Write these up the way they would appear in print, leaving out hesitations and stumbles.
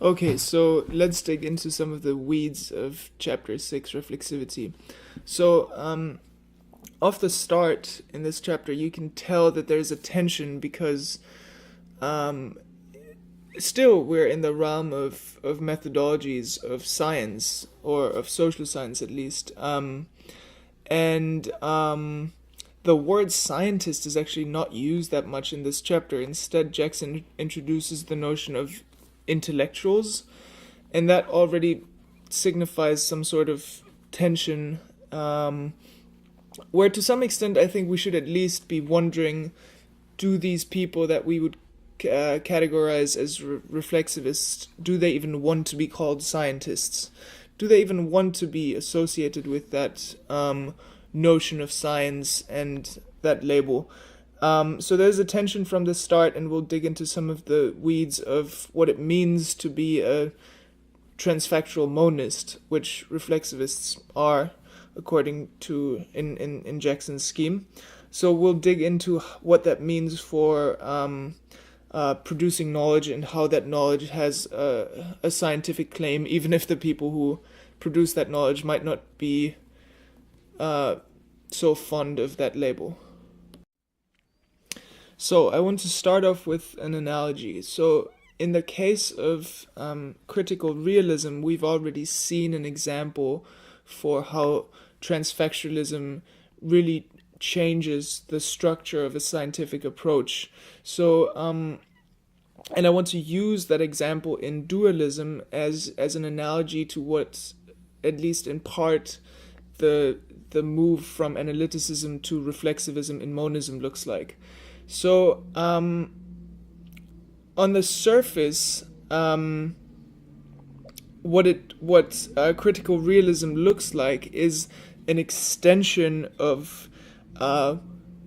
Okay, so let's dig into some of the weeds of chapter 6, reflexivity. So, off the start in this chapter, you can tell that there's a tension because um, still we're in the realm of methodologies of science, or of social science at least. And the word scientist is actually not used that much in this chapter. Instead, Jackson introduces the notion of intellectuals, and that already signifies some sort of tension, where to some extent I think we should at least be wondering, do these people that we would categorize as reflexivists, do they even want to be called scientists? Do they even want to be associated with that notion of science and that label? So there's a tension from the start, and we'll dig into some of the weeds of what it means to be a transfactual monist, which reflexivists are, according to in Jackson's scheme. So we'll dig into what that means for producing knowledge, and how that knowledge has a scientific claim, even if the people who produce that knowledge might not be so fond of that label. So I want to start off with an analogy. So in the case of critical realism, we've already seen an example for how transfactualism really changes the structure of a scientific approach. So, and I want to use that example in dualism as an analogy to what, at least in part, the move from analyticism to reflexivism in monism looks like. So, on the surface, what critical realism looks like is an extension of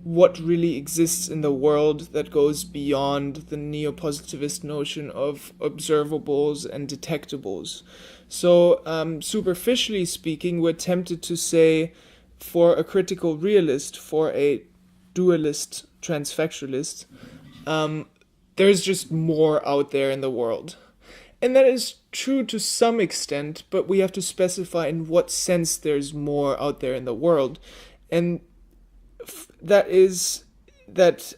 what really exists in the world that goes beyond the neo-positivist notion of observables and detectables. So, superficially speaking, we're tempted to say, for a critical realist, for a dualist transfactualist, there's just more out there in the world. And that is true to some extent, but we have to specify in what sense there's more out there in the world. And that is that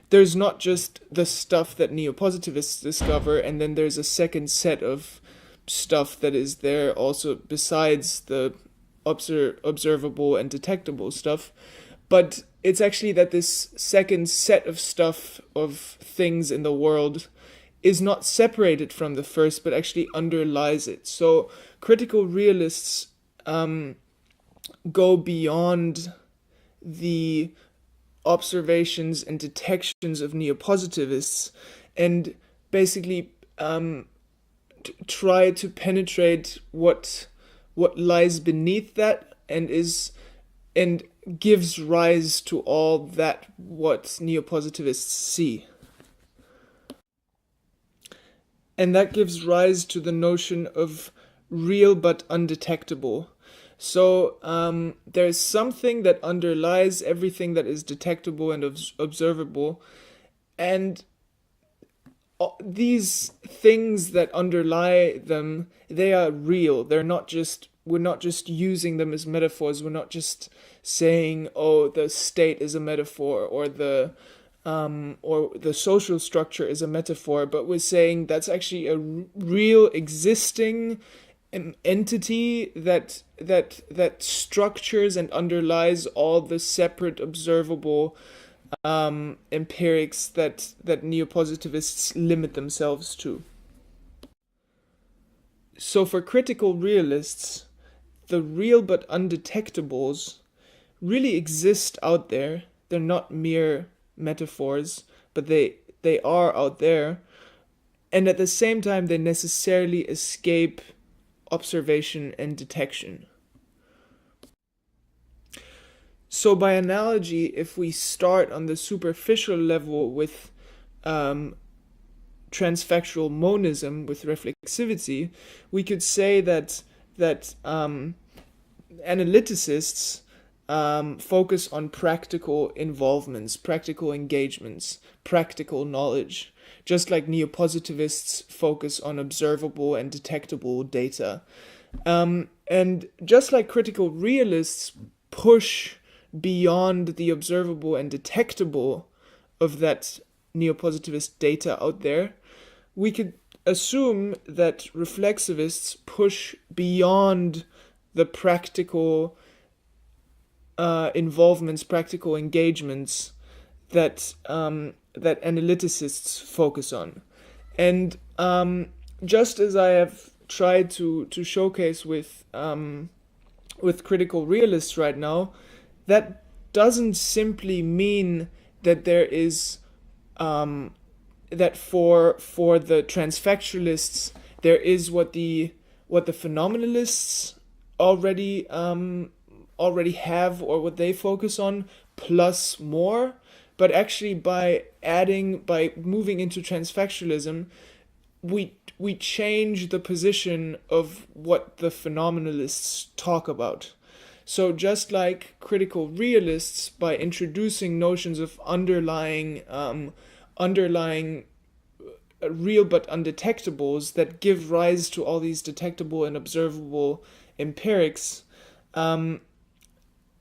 there's not just the stuff that neo-positivists discover, and then there's a second set of stuff that is there also besides the observable and detectable stuff. But it's actually that this second set of stuff, of things in the world, is not separated from the first, but actually underlies it. So critical realists go beyond the observations and detections of neo-positivists, and basically try to penetrate what lies beneath that, and gives rise to all that what neo-positivists see. And that gives rise to the notion of real but undetectable. So there's something that underlies everything that is detectable and observable, and these things that underlie them, they are real. We're not just using them as metaphors. We're not just saying, oh, the state is a metaphor, or the social structure is a metaphor, but we're saying that's actually a real existing entity that structures and underlies all the separate observable empirics that neo-positivists limit themselves to. So for critical realists, the real but undetectables really exist out there. They're not mere metaphors, but they are out there, and at the same time they necessarily escape observation and detection. So by analogy, if we start on the superficial level with transfactual monism, with reflexivity, we could say that analyticists focus on practical involvements, practical engagements, practical knowledge. just like neopositivists focus on observable and detectable data. And just like critical realists push beyond the observable and detectable of that neopositivist data out there, we could assume that reflexivists push beyond the practical involvements, practical engagements that that analyticists focus on. And just as I have tried to showcase with critical realists right now, that doesn't simply mean that there is that for the transfactualists there is what the phenomenalists already have, or what they focus on, plus more. But actually, by moving into transfactualism, we change the position of what the phenomenalists talk about. So just like critical realists, by introducing notions of underlying real but undetectables that give rise to all these detectable and observable empirics,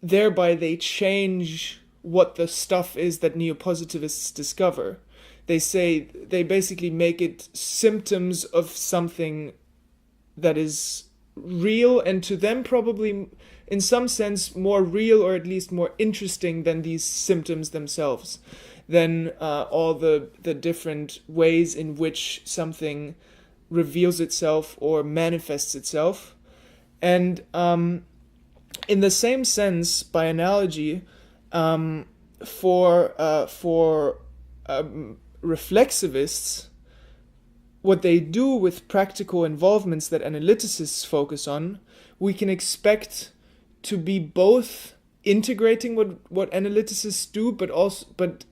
thereby they change what the stuff is that neopositivists discover. They basically make it symptoms of something that is real, and to them probably in some sense more real, or at least more interesting than these symptoms themselves, than all the different ways in which something reveals itself or manifests itself. And in the same sense, by analogy, for reflexivists, what they do with practical involvements that analyticists focus on, we can expect to be both integrating what analyticists do, but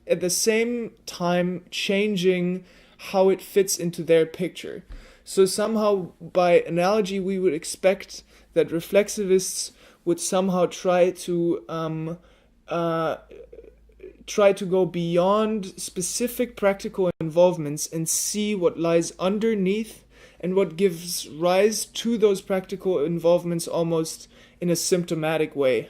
at the same time changing how it fits into their picture. So somehow, by analogy, we would expect that reflexivists would somehow try to go beyond specific practical involvements and see what lies underneath and what gives rise to those practical involvements almost in a symptomatic way.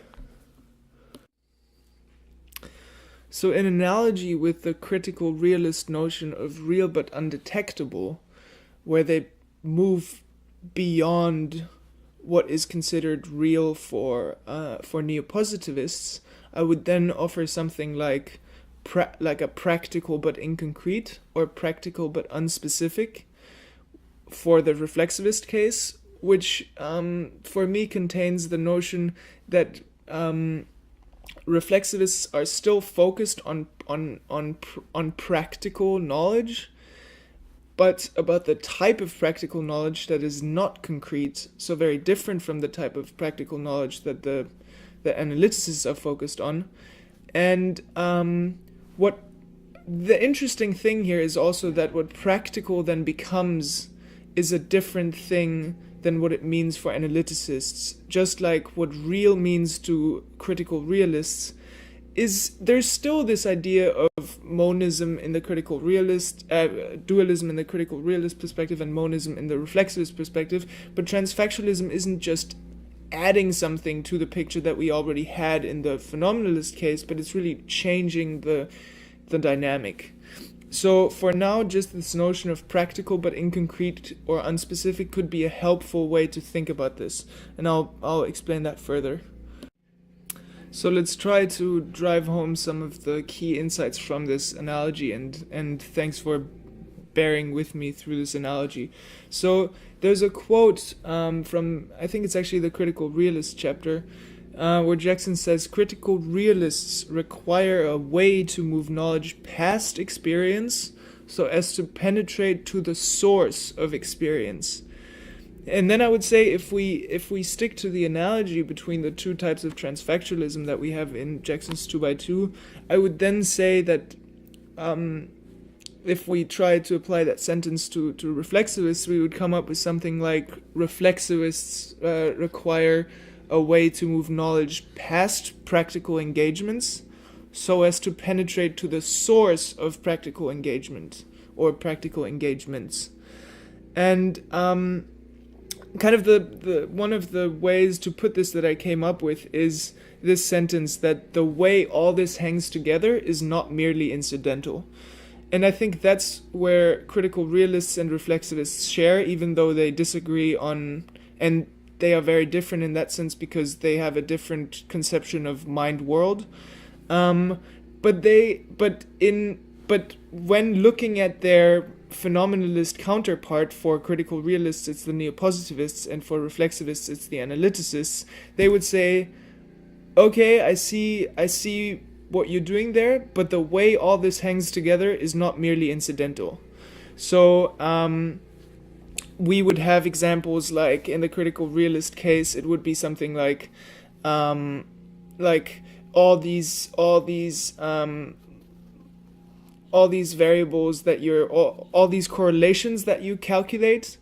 So in analogy with the critical realist notion of real but undetectable, where they move beyond what is considered real for neopositivists, I would then offer something like a practical but inconcrete, or practical but unspecific for the reflexivist case, which for me contains the notion that reflexivists are still focused on practical knowledge, but about the type of practical knowledge that is not concrete, so very different from the type of practical knowledge that the analyticists are focused on. And what the interesting thing here is also that what practical then becomes is a different thing than what it means for analyticists. Just like what real means to critical realists, is there's still this idea of monism in the critical realist, dualism in the critical realist perspective, and monism in the reflexivist perspective, but transfactualism isn't just adding something to the picture that we already had in the phenomenalist case, but it's really changing the dynamic. So for now, just this notion of practical but inconcrete or unspecific could be a helpful way to think about this, and I'll explain that further. So let's try to drive home some of the key insights from this analogy, and thanks for bearing with me through this analogy. So there's a quote from, I think it's actually the Critical Realist chapter, where Jackson says, "Critical realists require a way to move knowledge past experience so as to penetrate to the source of experience." And then I would say, if we stick to the analogy between the two types of transfactualism that we have in Jackson's 2x2, I would then say that if we try to apply that sentence to reflexivists, we would come up with something like, reflexivists require a way to move knowledge past practical engagements so as to penetrate to the source of practical engagement, or practical engagements. And kind of the one of the ways to put this that I came up with is this sentence, that the way all this hangs together is not merely incidental. And I think that's where critical realists and reflexivists share, even though they disagree on, and they are very different in that sense because they have a different conception of mind world. But when looking at their phenomenalist counterpart, for critical realists it's the neopositivists, and for reflexivists it's the analyticists, they would say, okay, I see what you're doing there, but the way all this hangs together is not merely incidental. So we would have examples like, in the critical realist case, it would be something like all these variables that all these correlations that you calculate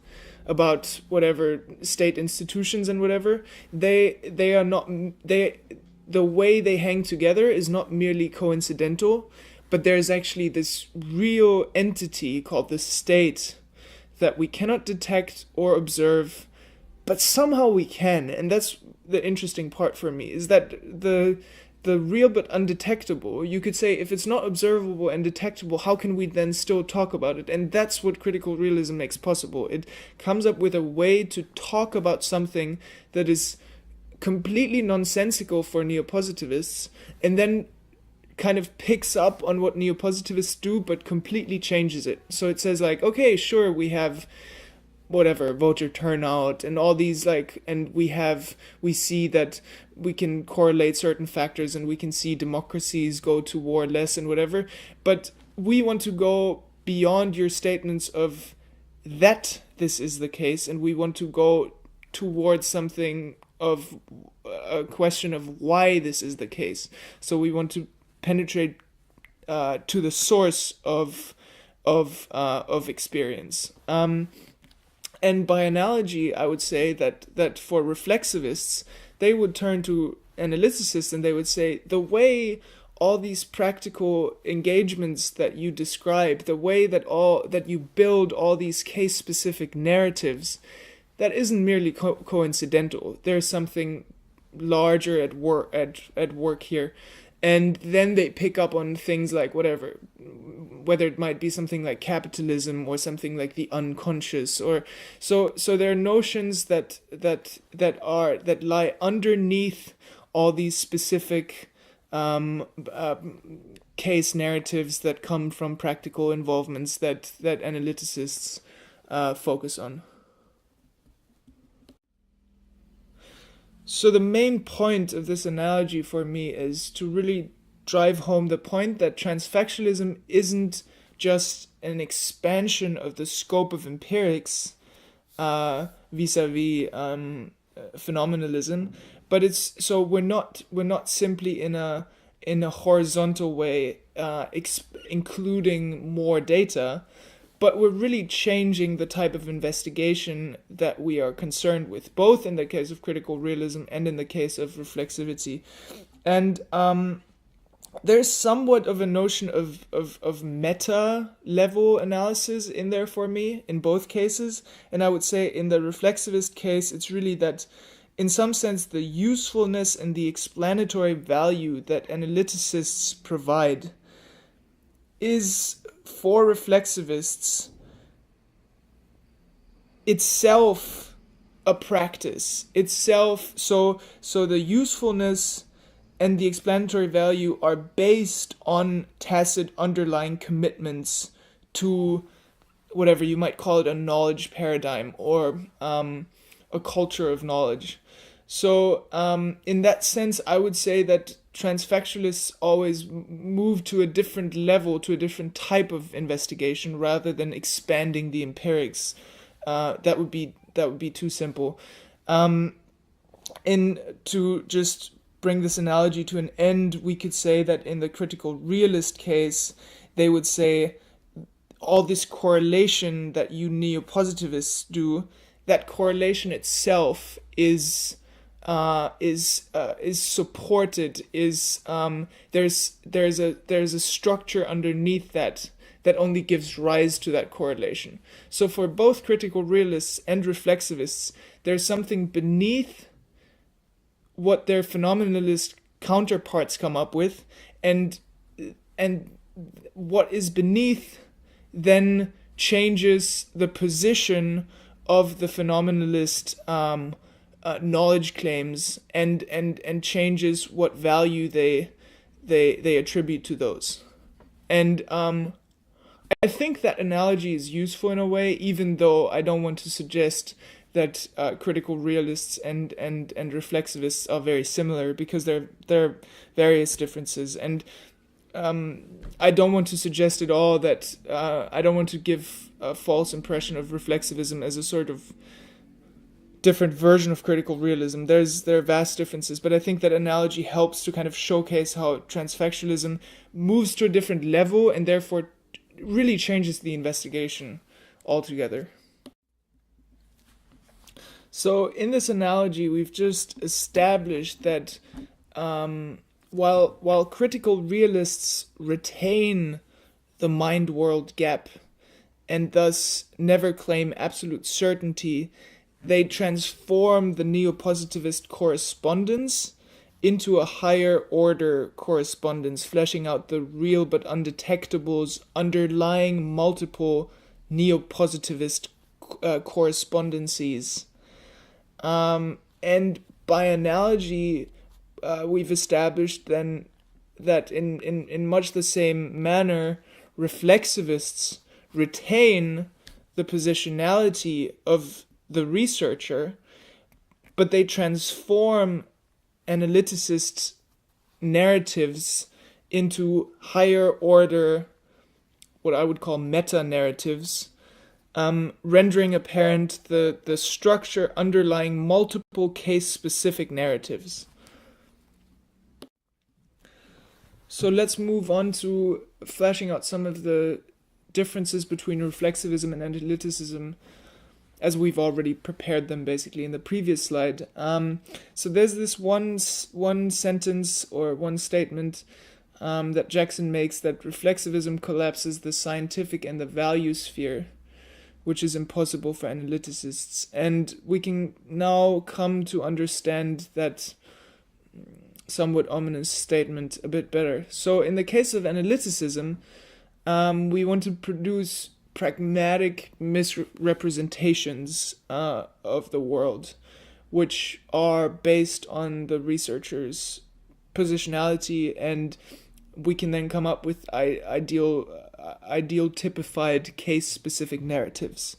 about whatever state institutions and whatever, they are not, the way they hang together is not merely coincidental, but there's actually this real entity called the state that we cannot detect or observe, but somehow we can. And that's the interesting part for me, is that the real but undetectable, you could say, if it's not observable and detectable, how can we then still talk about it? And that's what critical realism makes possible. It comes up with a way to talk about something that is completely nonsensical for neopositivists, and then kind of picks up on what neopositivists do, but completely changes it. So it says like, okay, sure, we have whatever, voter turnout and all these, like, and we see that we can correlate certain factors, and we can see democracies go to war less and whatever, but we want to go beyond your statements of that this is the case, and we want to go towards something of a question of why this is the case. So we want to penetrate to the source of experience. And by analogy, I would say that for reflexivists, they would turn to analyticists and they would say, the way all these practical engagements that you describe, the way that you build all these case-specific narratives, that isn't merely coincidental. There's something larger at work here. And then they pick up on things like whatever, whether it might be something like capitalism or something like the unconscious, or so there are notions that lie underneath all these specific case narratives that come from practical involvements that analyticists focus on. So the main point of this analogy for me is to really drive home the point that transfactualism isn't just an expansion of the scope of empirics vis-a-vis phenomenalism, but we're not simply in a horizontal way including more data, but we're really changing the type of investigation that we are concerned with, both in the case of critical realism and in the case of reflexivity. And there's somewhat of a notion of meta-level analysis in there for me in both cases. And I would say in the reflexivist case, it's really that, in some sense, the usefulness and the explanatory value that analyticists provide is, for reflexivists, itself a practice itself. So the usefulness and the explanatory value are based on tacit underlying commitments to whatever you might call it, a knowledge paradigm or a culture of knowledge. So in that sense, I would say that transfactualists always move to a different level, to a different type of investigation, rather than expanding the empirics. That would be too simple. To just bring this analogy to an end, we could say that in the critical realist case, they would say all this correlation that you neopositivists do, that correlation itself is supported, there's a structure underneath that that only gives rise to that correlation. So for both critical realists and reflexivists, there's something beneath what their phenomenalist counterparts come up with, and what is beneath then changes the position of the phenomenalist knowledge claims, and changes what value they attribute to those. And I think that analogy is useful in a way, even though I don't want to suggest that critical realists and reflexivists are very similar, because there are various differences. And I don't want to suggest at all that I don't want to give a false impression of reflexivism as a sort of different version of critical realism. There are vast differences, but I think that analogy helps to kind of showcase how transfactualism moves to a different level and therefore really changes the investigation altogether. So in this analogy, we've just established that while critical realists retain the mind-world gap and thus never claim absolute certainty, they transform the neo-positivist correspondence into a higher order correspondence, fleshing out the real but undetectables underlying multiple neo-positivist correspondences. And by analogy, we've established then that in much the same manner, reflexivists retain the positionality of the researcher, but they transform analyticist narratives into higher order, what I would call meta-narratives, rendering apparent the structure underlying multiple case-specific narratives. So let's move on to fleshing out some of the differences between reflexivism and analyticism, as we've already prepared them basically in the previous slide. So there's this one sentence or one statement that Jackson makes, that reflexivism collapses the scientific and the value sphere, which is impossible for analyticists. And we can now come to understand that somewhat ominous statement a bit better. So in the case of analyticism, we want to produce pragmatic misrepresentations of the world, which are based on the researcher's positionality, and we can then come up with ideal typified case-specific narratives.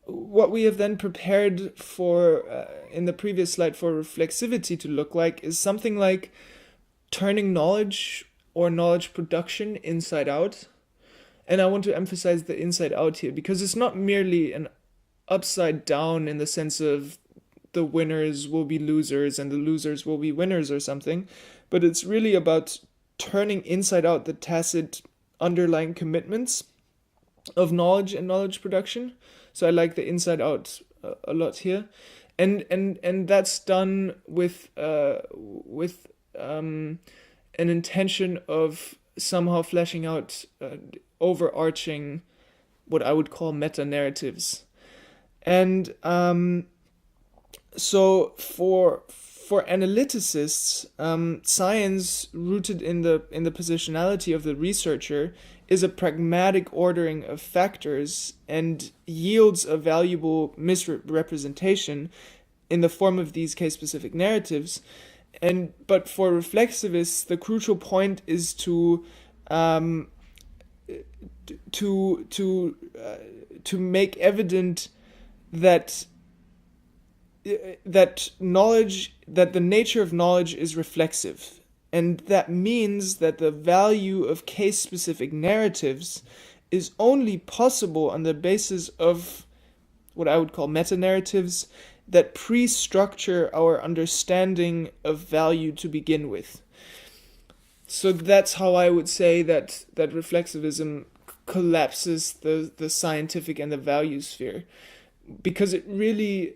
What we have then prepared for in the previous slide for reflexivity to look like is something like turning knowledge or knowledge production inside out. And I want to emphasize the inside out here, because it's not merely an upside down in the sense of the winners will be losers and the losers will be winners or something, but it's really about turning inside out the tacit underlying commitments of knowledge and knowledge production. So I like the inside out a lot here, and that's done with an intention of somehow fleshing out overarching, what I would call meta narratives. And so for analyticists, science rooted in the positionality of the researcher is a pragmatic ordering of factors and yields a valuable misrepresentation in the form of these case-specific narratives. But for reflexivists, the crucial point is to make evident that knowledge, that the nature of knowledge is reflexive. And that means that the value of case-specific narratives is only possible on the basis of what I would call meta-narratives that pre-structure our understanding of value to begin with. So that's how I would say that reflexivism collapses the scientific and the value sphere, because it really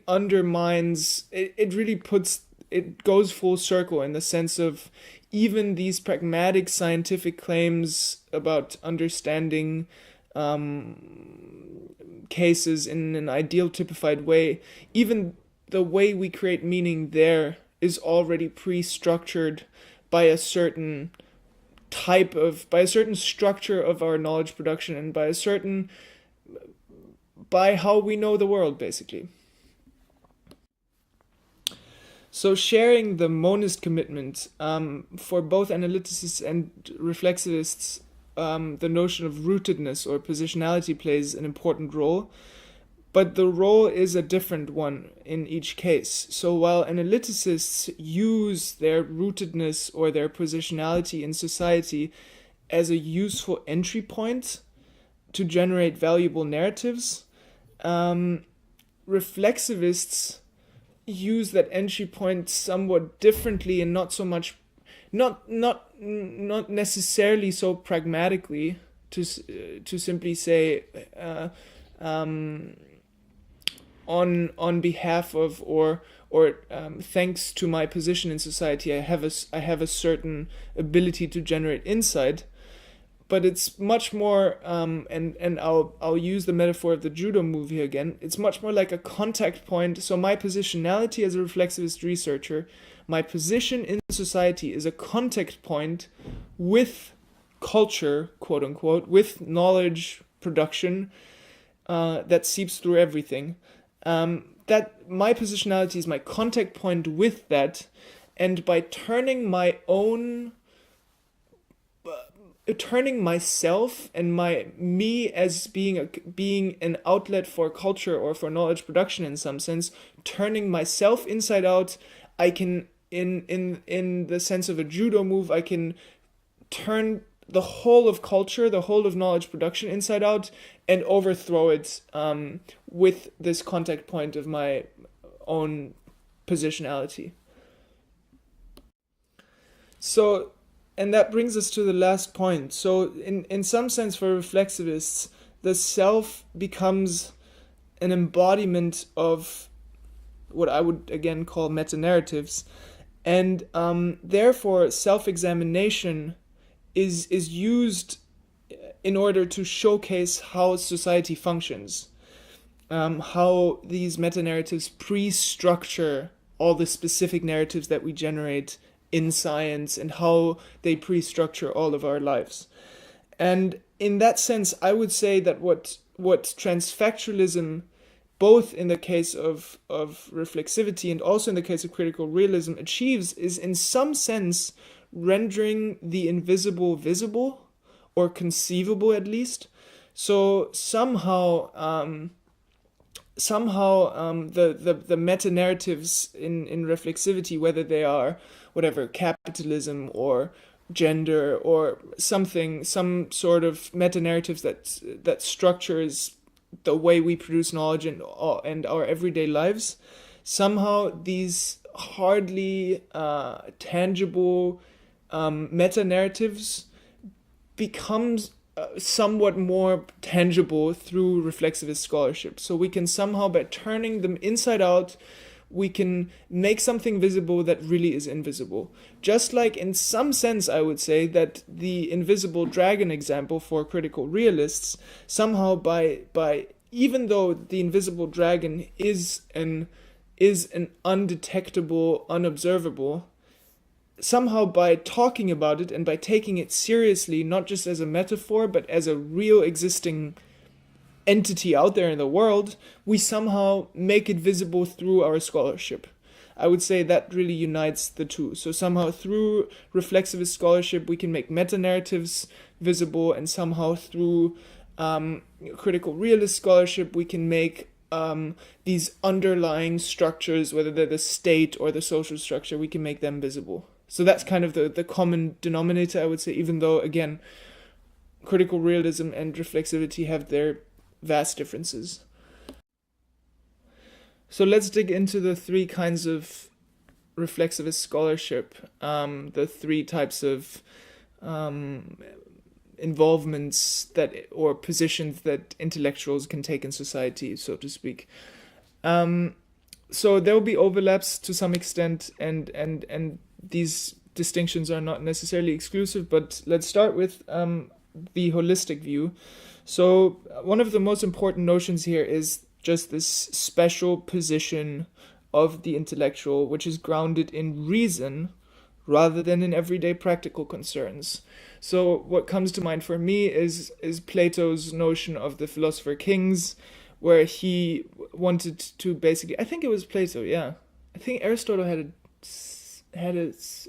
undermines, it really puts, it goes full circle in the sense of, even these pragmatic scientific claims about understanding cases in an ideal typified way, even the way we create meaning there is already pre-structured by a certain by a certain structure of our knowledge production and by how we know the world, basically. So sharing the monist commitment, for both analyticists and reflexivists, the notion of rootedness or positionality plays an important role, but the role is a different one in each case. So while analyticists use their rootedness or their positionality in society as a useful entry point to generate valuable narratives, reflexivists use that entry point somewhat differently and not so much, not necessarily so pragmatically, to simply say on behalf of or thanks to my position in society, I have a certain ability to generate insight. But it's much more, and I'll use the metaphor of the judo move here again. It's much more like a contact point. So my positionality as a reflexivist researcher, my position in society is a contact point with culture, quote unquote, with knowledge production that seeps through everything. That my positionality is my contact point with that, and by turning myself and me as being an outlet for culture or for knowledge production in some sense, turning myself inside out, I can in the sense of a judo move, I can turn the whole of culture, the whole of knowledge production inside out, and overthrow it with this contact point of my own positionality. So, and that brings us to the last point. So in some sense, for reflexivists, the self becomes an embodiment of what I would again call meta-narratives. And therefore, self-examination is used in order to showcase how society functions, how these meta-narratives pre-structure all the specific narratives that we generate in science and how they pre-structure all of our lives. And in that sense, I would say that what transfactualism, both in the case of reflexivity and also in the case of critical realism, achieves is in some sense rendering the invisible visible, or conceivable at least. So somehow the meta-narratives in reflexivity, whether they are whatever, capitalism or gender or something, some sort of meta-narratives that structures the way we produce knowledge and our everyday lives, somehow these hardly tangible meta-narratives becomes somewhat more tangible through reflexivist scholarship. So we can somehow, by turning them inside out, we can make something visible that really is invisible. Just like in some sense, I would say that the invisible dragon example for critical realists, somehow by even though the invisible dragon is an undetectable, unobservable, somehow by talking about it and by taking it seriously, not just as a metaphor, but as a real existing entity out there in the world, we somehow make it visible through our scholarship. I would say that really unites the two. So somehow through reflexivist scholarship, we can make meta-narratives visible, and somehow through critical realist scholarship, we can make these underlying structures, whether they're the state or the social structure, we can make them visible. So that's kind of the common denominator, I would say, even though, again, critical realism and reflexivity have their vast differences. So let's dig into the three kinds of reflexivist scholarship, the three types of involvements that or positions that intellectuals can take in society, so to speak. So there will be overlaps to some extent, and these distinctions are not necessarily exclusive, but let's start with the holistic view. So one of the most important notions here is just this special position of the intellectual, which is grounded in reason rather than in everyday practical concerns. So what comes to mind for me is Plato's notion of the philosopher kings, where he wanted to basically, I think it was Plato, yeah. I think Aristotle had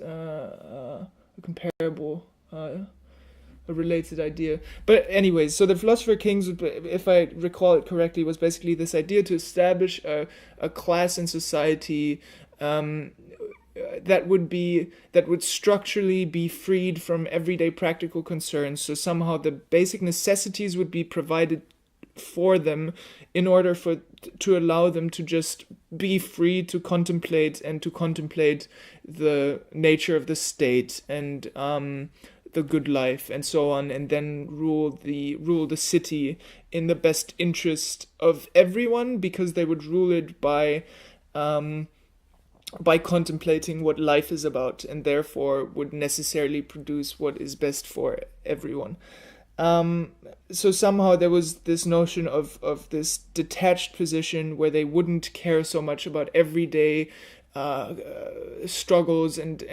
a comparable, a related idea. But anyways, so the philosopher kings, if I recall it correctly, was basically this idea to establish a class in society that would structurally be freed from everyday practical concerns. So somehow the basic necessities would be provided for them in order to allow them to just be free to contemplate the nature of the state and the good life and so on, and then rule the city in the best interest of everyone, because they would rule it by contemplating what life is about, and therefore would necessarily produce what is best for everyone. So somehow there was this notion of this detached position where they wouldn't care so much about everyday struggles and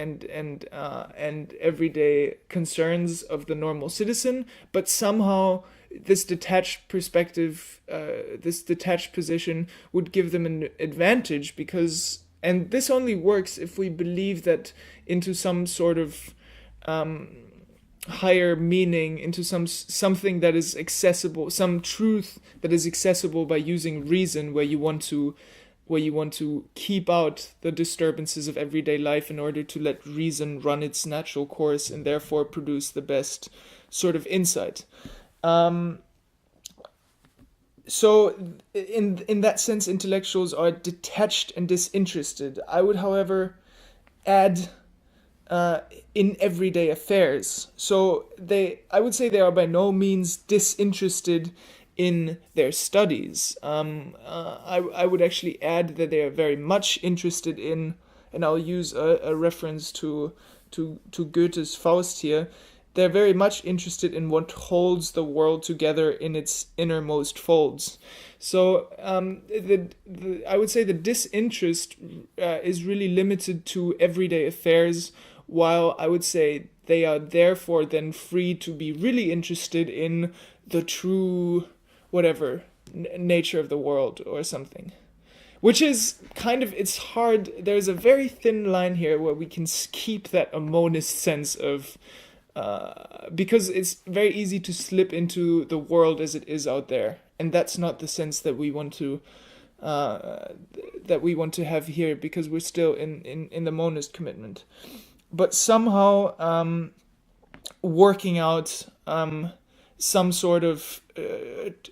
everyday concerns of the normal citizen, but somehow this detached perspective, this detached position would give them an advantage, because, and this only works if we believe that into some sort of higher meaning, into something that is accessible, some truth that is accessible by using reason, where you want to keep out the disturbances of everyday life in order to let reason run its natural course and therefore produce the best sort of insight. So in that sense, intellectuals are detached and disinterested. I would, however, add in everyday affairs. So I would say they are by no means disinterested in their studies. I would actually add that they are very much interested in, and I'll use a reference to Goethe's Faust here. They're very much interested in what holds the world together in its innermost folds. So I would say the disinterest is really limited to everyday affairs, while I would say they are therefore then free to be really interested in the true, whatever, nature of the world or something. Which is kind of, it's hard, there's a very thin line here where we can keep that monist sense of, because it's very easy to slip into the world as it is out there, and that's not the sense that we want to have here, because we're still in the monist commitment. But somehow working out some sort of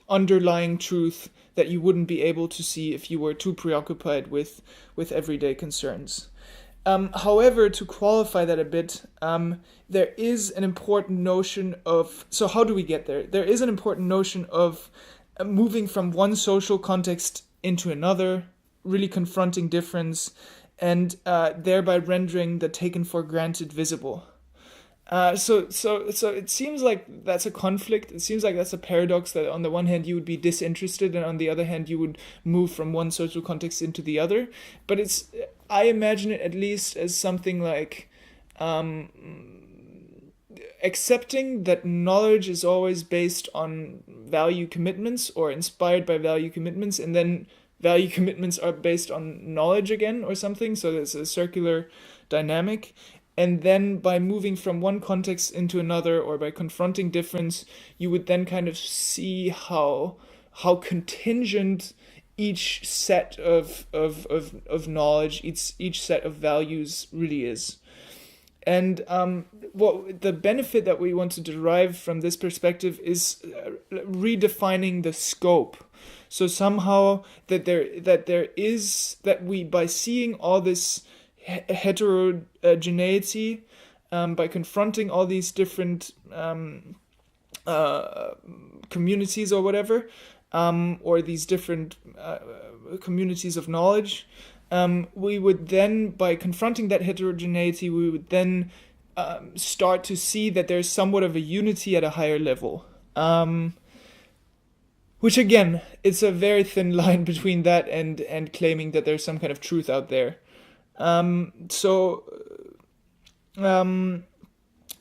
underlying truth that you wouldn't be able to see if you were too preoccupied with everyday concerns. However, to qualify that a bit, there is an important notion of, so how do we get there? There is an important notion of moving from one social context into another, really confronting difference, and thereby rendering the taken for granted visible. So it seems like that's a conflict. It seems like that's a paradox, that on the one hand you would be disinterested, and on the other hand you would move from one social context into the other. But I imagine it at least as something like accepting that knowledge is always based on value commitments or inspired by value commitments, and then value commitments are based on knowledge again or something. So there's a circular dynamic. And then by moving from one context into another, or by confronting difference, you would then kind of see how contingent each set of knowledge, each set of values really is. And what the benefit that we want to derive from this perspective is redefining the scope. So somehow that we, by seeing all this heterogeneity, by confronting all these different communities or whatever, or these different communities of knowledge, we would then, by confronting that heterogeneity, we would then start to see that there's somewhat of a unity at a higher level. Which again, it's a very thin line between that and claiming that there's some kind of truth out there. So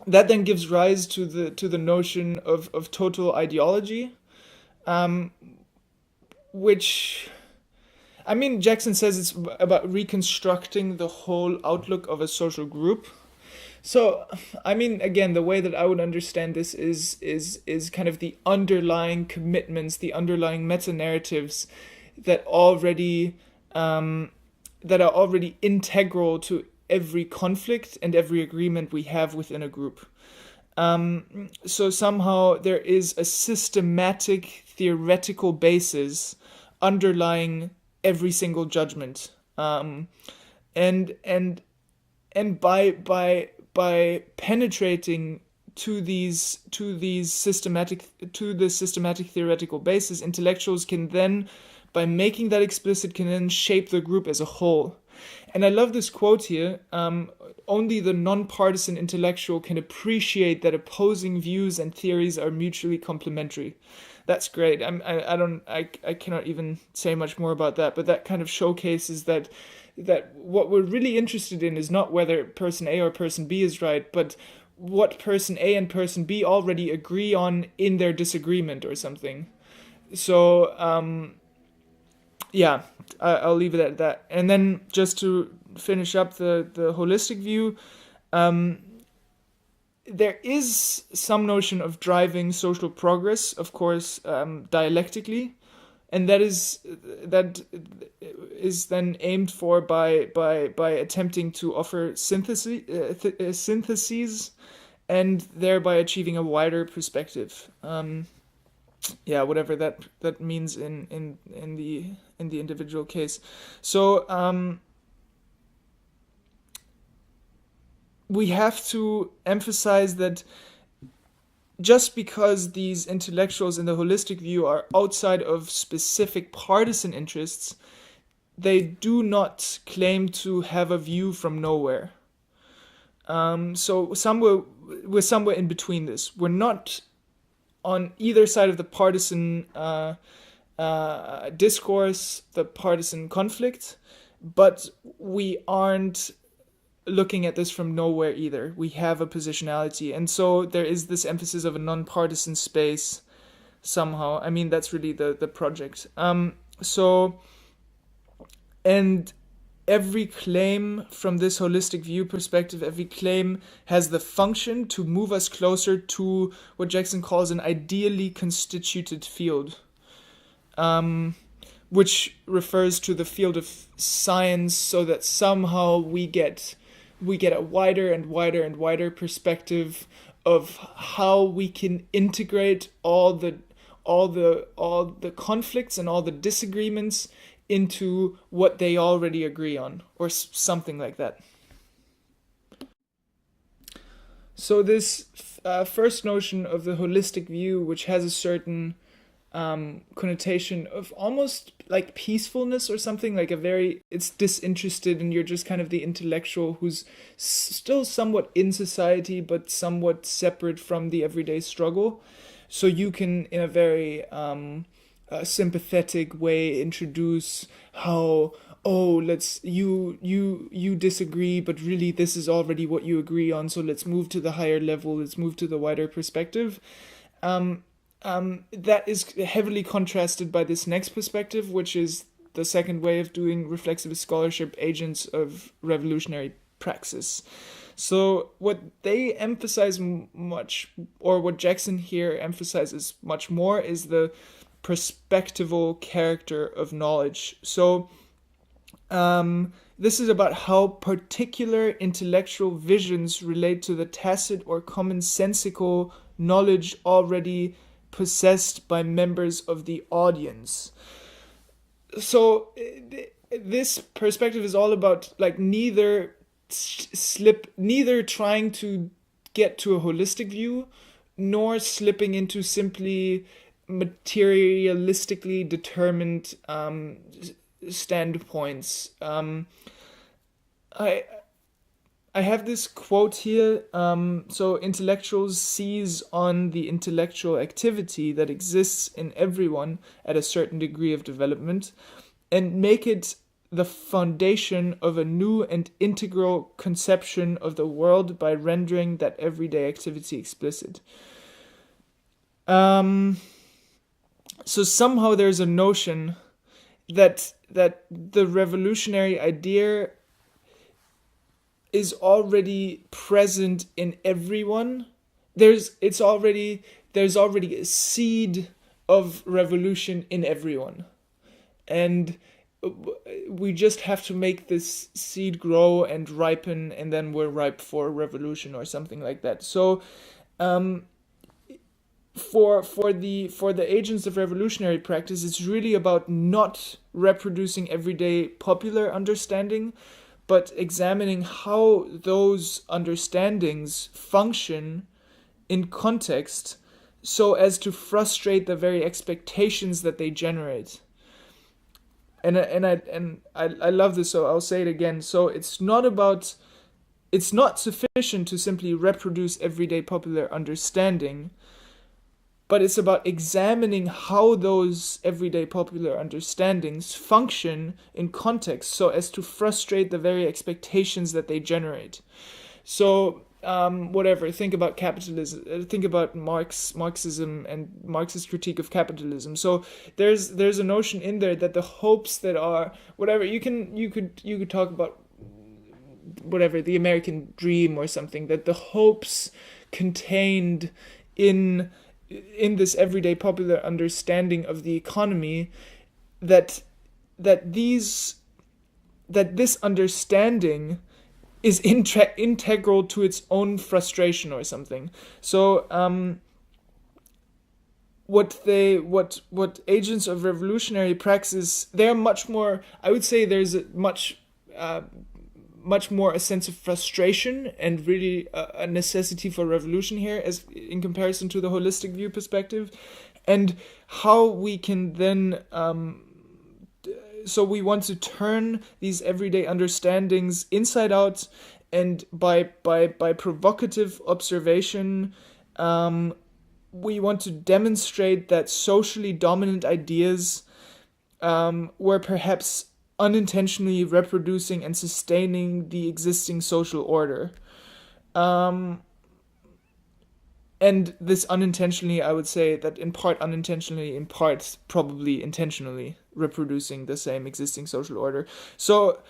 that then gives rise to the notion of total ideology, which, I mean, Jackson says it's about reconstructing the whole outlook of a social group. So, I mean, again, the way that I would understand this is kind of the underlying commitments, the underlying meta narratives that already that are already integral to every conflict and every agreement we have within a group. So somehow there is a systematic theoretical basis underlying every single judgment, and by penetrating to the systematic theoretical basis, intellectuals can then, by making that explicit, can then shape the group as a whole. And I love this quote here. Only the non-partisan intellectual can appreciate that opposing views and theories are mutually complementary. That's great. I cannot even say much more about that, but that kind of showcases that what we're really interested in is not whether person A or person B is right, but what person A and person B already agree on in their disagreement or something. So, yeah, I'll leave it at that. And then just to finish up the holistic view, there is some notion of driving social progress, of course, dialectically, and that is then aimed for by attempting to offer syntheses, and thereby achieving a wider perspective. Yeah, whatever that means in the individual case. So we have to emphasize that just because these intellectuals in the holistic view are outside of specific partisan interests, they do not claim to have a view from nowhere. So we're somewhere in between this. We're not on either side of the partisan discourse, the partisan conflict, but we aren't looking at this from nowhere either. We have a positionality, and so there is this emphasis of a non-partisan space somehow. I mean, that's really the project. And every claim from this holistic view perspective, every claim has the function to move us closer to what Jackson calls an ideally constituted field, which refers to the field of science, so that somehow we get a wider and wider and wider perspective of how we can integrate all the conflicts and all the disagreements into what they already agree on, or something like that. So this first notion of the holistic view, which has a certain connotation of almost like peacefulness or something, like it's disinterested, and you're just kind of the intellectual who's still somewhat in society but somewhat separate from the everyday struggle. So you can, in a very sympathetic way, introduce how, you disagree, but really this is already what you agree on, so let's move to the higher level, let's move to the wider perspective. That is heavily contrasted by this next perspective, which is the second way of doing reflexivist scholarship, agents of revolutionary praxis. So what they emphasize much, or what Jackson here emphasizes much more, is the perspectival character of knowledge. So this is about how particular intellectual visions relate to the tacit or commonsensical knowledge already possessed by members of the audience. So this perspective is all about like neither trying to get to a holistic view, nor slipping into simply materialistically determined standpoints. I I have this quote here. So intellectuals seize on the intellectual activity that exists in everyone at a certain degree of development and make it the foundation of a new and integral conception of the world by rendering that everyday activity explicit. Um, so somehow there's a notion that the revolutionary idea is already present in everyone. There's already a seed of revolution in everyone, and we just have to make this seed grow and ripen, and then we're ripe for revolution or something like that. So um, for the agents of revolutionary practice, it's really about not reproducing everyday popular understanding, but examining how those understandings function in context so as to frustrate the very expectations that they generate. And I love this, so I'll say it again. So it's not sufficient to simply reproduce everyday popular understanding, but it's about examining how those everyday popular understandings function in context so as to frustrate the very expectations that they generate. So, whatever, think about capitalism, think about Marxism and Marxist critique of capitalism. So there's a notion in there that the hopes that are whatever you could talk about whatever the American dream or something, that the hopes contained in in this everyday popular understanding of the economy, that that these that this understanding is integral to its own frustration or something. So what agents of revolutionary praxis, they're much more, I would say there's a much more a sense of frustration and really a necessity for revolution here, as in comparison to the holistic view perspective, and how we can then so we want to turn these everyday understandings inside out, and by provocative observation, we want to demonstrate that socially dominant ideas were perhaps unintentionally reproducing and sustaining the existing social order. Um, and this unintentionally, I would say that in part unintentionally, in part probably intentionally reproducing the same existing social order. So,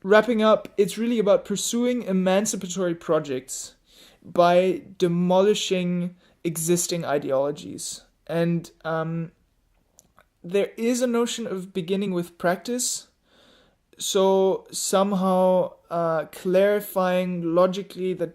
wrapping up, it's really about pursuing emancipatory projects by demolishing existing ideologies. And there is a notion of beginning with practice, so somehow clarifying logically the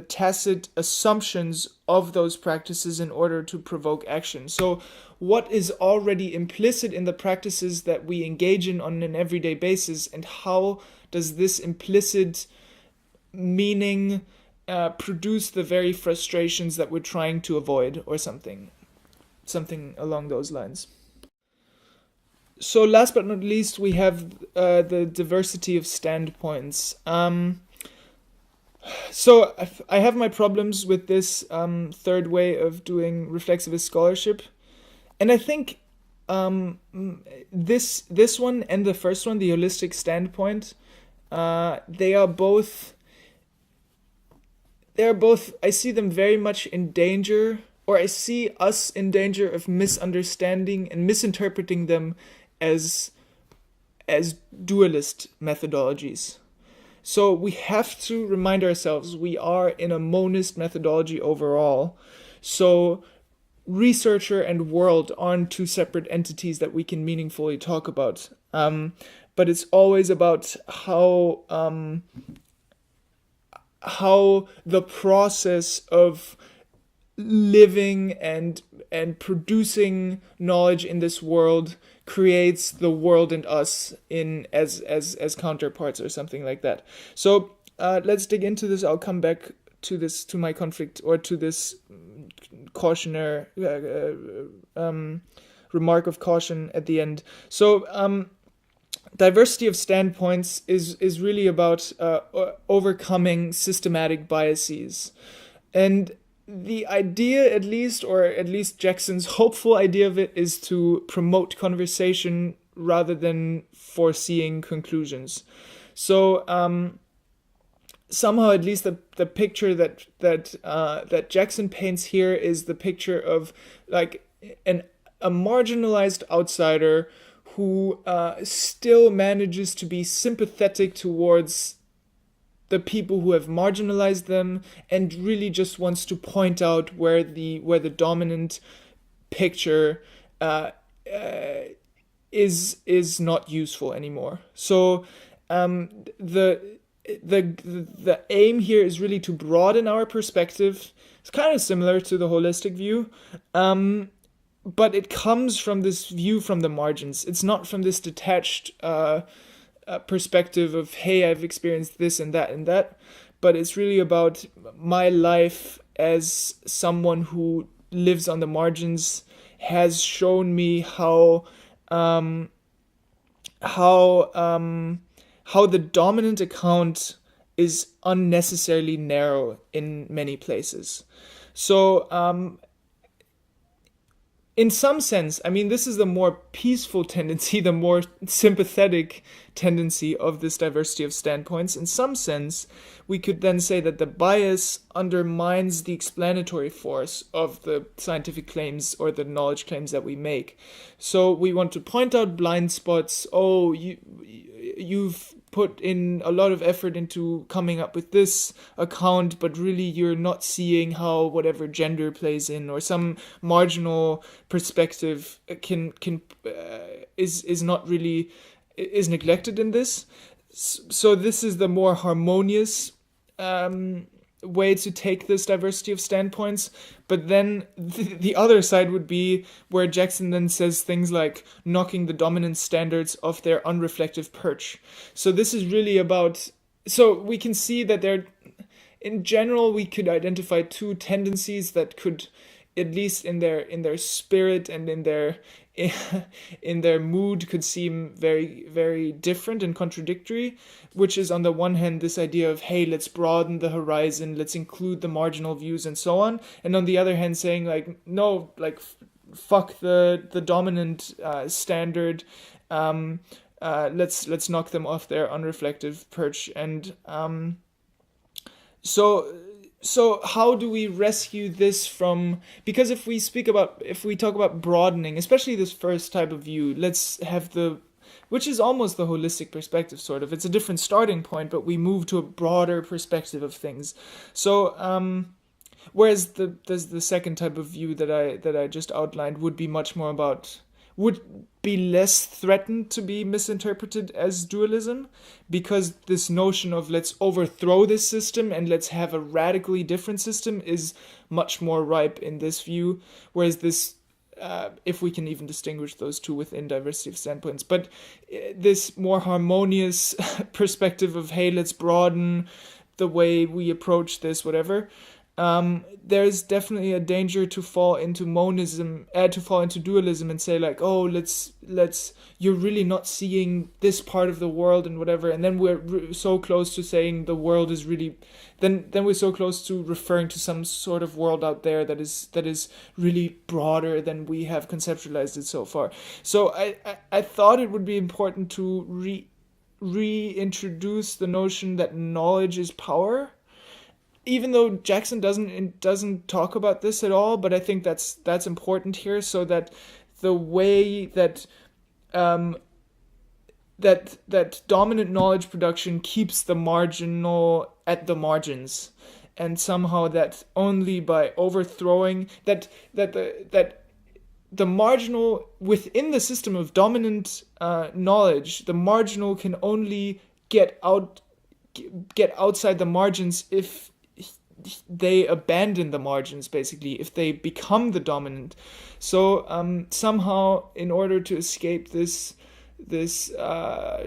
tacit assumptions of those practices in order to provoke action. So what is already implicit in the practices that we engage in on an everyday basis, and how does this implicit meaning produce the very frustrations that we're trying to avoid, or something along those lines. So last but not least, we have the diversity of standpoints. So I have my problems with this third way of doing reflexivist scholarship, and I think this one and the first one, the holistic standpoint, they are both. They're both. I see them very much in danger, or I see us in danger of misunderstanding and misinterpreting them as dualist methodologies. So we have to remind ourselves we are in a monist methodology overall. So researcher and world aren't two separate entities that we can meaningfully talk about. But it's always about how the process of living and producing knowledge in this world creates the world and us in as counterparts or something like that. So let's dig into this. I'll come back to my conflict, or to this cautionary remark of caution at the end. So diversity of standpoints is really about overcoming systematic biases. And the idea, at least, or at least Jackson's hopeful idea of it, is to promote conversation rather than foreseeing conclusions. So somehow, at least the picture that Jackson paints here is the picture of like a marginalized outsider who still manages to be sympathetic towards the people who have marginalized them, and really just wants to point out where the dominant picture is not useful anymore. So the aim here is really to broaden our perspective. It's kind of similar to the holistic view, but it comes from this view from the margins. It's not from this detached perspective of, hey, I've experienced this and that, but it's really about my life as someone who lives on the margins has shown me how the dominant account is unnecessarily narrow in many places. So in some sense, I mean, this is the more peaceful tendency, the more sympathetic tendency of this diversity of standpoints. In some sense, we could then say that the bias undermines the explanatory force of the scientific claims or the knowledge claims that we make. So we want to point out blind spots. Oh, you've put in a lot of effort into coming up with this account, but really you're not seeing how whatever gender plays in, or some marginal perspective is not really is neglected in this. So this is the more harmonious way to take this diversity of standpoints. But then the other side would be where Jackson then says things like knocking the dominant standards off their unreflective perch. So this is really about, so we can see that there, in general, we could identify two tendencies that could, at least in their spirit and in their mood, could seem very, very different and contradictory, which is on the one hand this idea of, hey, let's broaden the horizon, let's include the marginal views and so on, and on the other hand saying like, no, like fuck the dominant standard, let's knock them off their unreflective perch. And so how do we rescue this from, because if we talk about broadening, especially this first type of view, let's have which is almost the holistic perspective, sort of. It's a different starting point, but we move to a broader perspective of things. So whereas the second type of view that I just outlined would be much more about, would be less threatened to be misinterpreted as dualism, because this notion of let's overthrow this system and let's have a radically different system is much more ripe in this view, whereas this, if we can even distinguish those two within diversity of standpoints, but this more harmonious perspective of, hey, let's broaden the way we approach this, whatever, there's definitely a danger to fall into monism, to fall into dualism and say like, oh, let's you're really not seeing this part of the world and whatever, and then we're so close to saying the world is really, then we're so close to referring to some sort of world out there that is really broader than we have conceptualized it so far. So I thought it would be important to reintroduce the notion that knowledge is power, even though Jackson doesn't talk about this at all, but I think that's important here, so that the way that that dominant knowledge production keeps the marginal at the margins, and somehow that only by overthrowing that the marginal within the system of dominant knowledge, the marginal can only get outside the margins if they abandon the margins, basically, if they become the dominant. So somehow, in order to escape this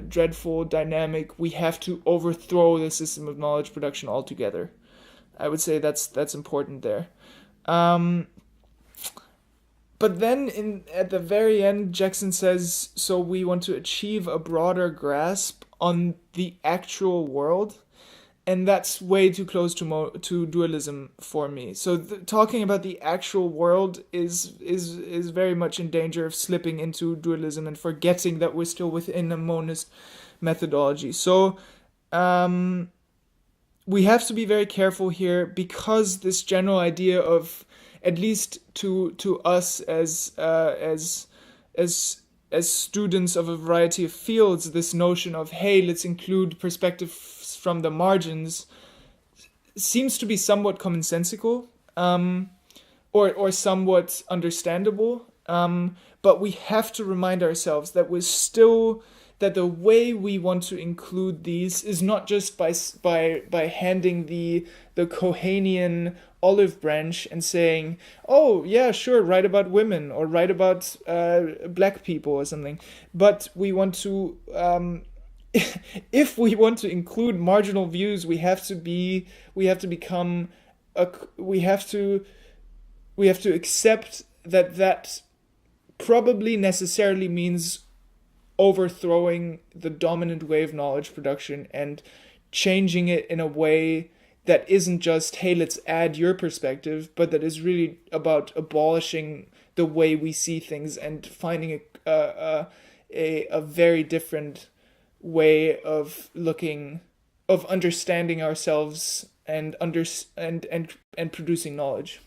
dreadful dynamic, we have to overthrow the system of knowledge production altogether. I would say that's important there. But then at the very end, Jackson says, so we want to achieve a broader grasp on the actual world, and that's way too close to to dualism for me. So talking about the actual world is very much in danger of slipping into dualism and forgetting that we're still within a monist methodology. So um, we have to be very careful here, because this general idea of, at least to us as as students of a variety of fields, this notion of, hey, let's include perspectives from the margins, seems to be somewhat commonsensical, or somewhat understandable. But we have to remind ourselves that we're still that the way we want to include these is not just by handing the Kohanian olive branch and saying, oh yeah, sure, write about women or write about black people or something, but we want to if we want to include marginal views, we have to become a, we have to accept that that probably necessarily means overthrowing the dominant way of knowledge production and changing it in a way that isn't just, hey, let's add your perspective, but that is really about abolishing the way we see things and finding a very different way of looking, of understanding ourselves and producing knowledge.